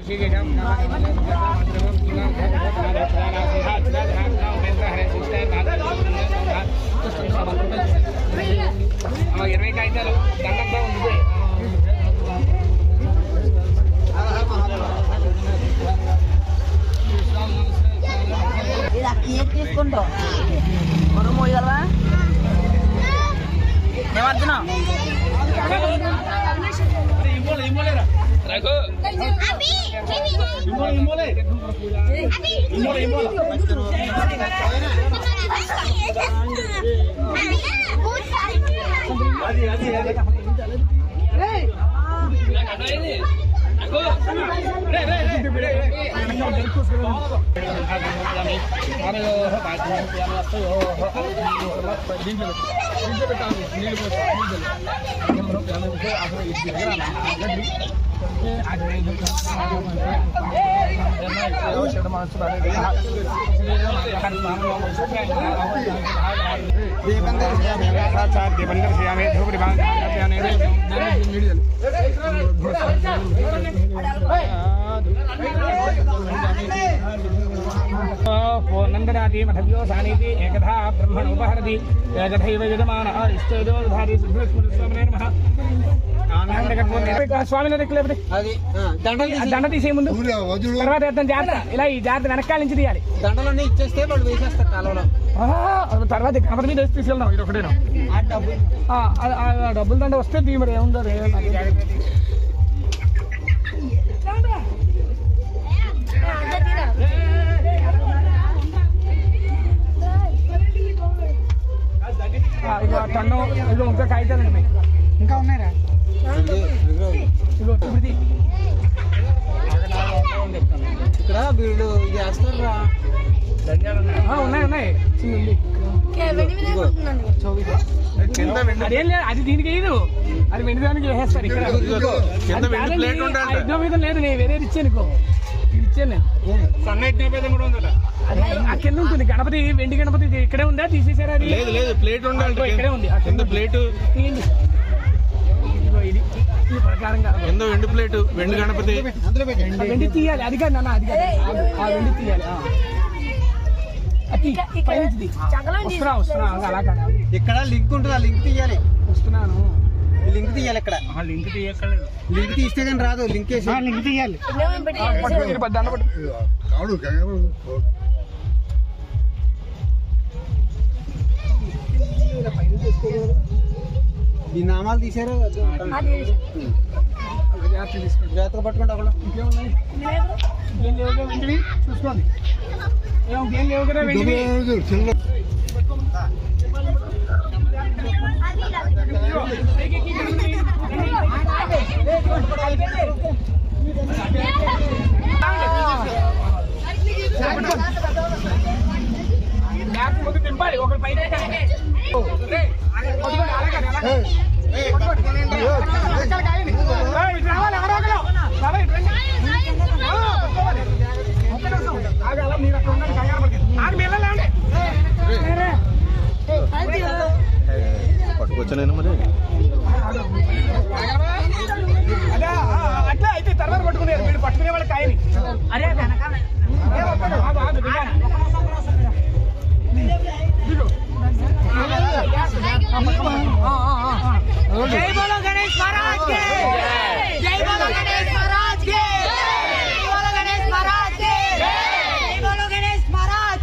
20 కాగితాలు దండంతో ఉంది. తీసుకుంటా మనం మోయగలవా ఏమర్జునా नंदनादि मठव्यो सानीति एकधा ब्रह्मण उपहरति एकधैव यजमान इष्टोधारी सिद्धस्वामिने नमः స్వామి దండ తీసే ముందు తర్వాత వేద్దాం జాగ్రత్త. ఇలా ఈ జాగ్రత్త వెనకాల నుంచి తీయాలి. దండలన్నీ ఇచ్చేస్తే వాళ్ళు వేసేస్తారు కాలంలో. తర్వాత కమర్ మీద వేసి తీసుకెళ్దాం. ఇది ఒకటేనా డబ్బులు దండ వస్తే దీ మరి ఏముందో టన్ను ఇదో ఇంకా కాగితాలండి ఇంకా ఉన్నాయరా ఇక్కడ వీళ్ళు ఇది వేస్తారా ఉన్నాయి ఉన్నాయి అదేం లేదు అది దీనికి వేయదు అది వెండి దానికి వేసేస్తారు ఇక్కడ యజ్ఞం మీద లేదు నేను వేరే ఇచ్చాను ఇచ్చాను ఆ కింద ఉంటుంది గణపతి వెండి గణపతి ఇక్కడే ఉందా తీసేసారా అది లేదు ప్లేట్ ఉండాలి ఇక్కడే ఉంది ప్లేట్ ఇది ఈ ప్రకారంగా వెండి ప్లేట్ వెండి గణపతి వెండి తీయాలి అది కాదు నాన్న అది కాదు ఆ వెండి తీయాలి వస్తున్నా అలా కాదు ఇక్కడ లింక్ ఉంటుంది ఆ లింక్ తీయాలి వస్తున్నాను లింక్ తీయాలి ఇక్కడ లింక్ తీయక్కర్లేదు లింక్ తీస్తే కానీ రాదు లింక్ వేసి లింక్ తీయాలి ఈ నామాలు తీసారు జాగ్రత్తగా పట్టుకోండి అక్కడ ఇంకేమున్నాయి ఏం లేవు కదా వెంటివి చూసుకోండి ఏం లేవు కదా వెంటివి తింపాలి ఒకరి పైన పట్టుకొచ్చాను మరి అదే అట్లా అయితే తర్వాత పట్టుకునేది మీరు పట్టుకునే వాళ్ళకి కాయని అరే जय बोलो गणेश महाराज के जय बोलो गणेश महाराज के जय बोलो गणेश महाराज के जय बोलो गणेश महाराज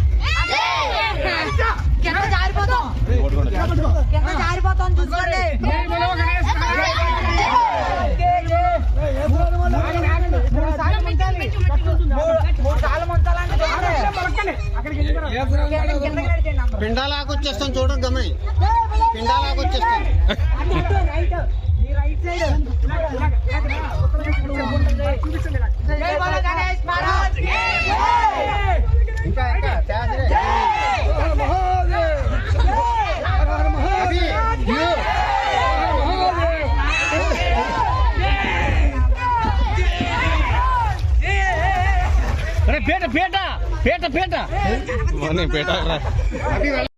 కింద జారిపోతాం చూసుకోండి జై బోలో గణేష్ పిండాలాగా వచ్చేస్తాం చూడండి గమని పిండాలాగా వచ్చేస్తాం ఇంకా పేట పేట పేట పేట పేట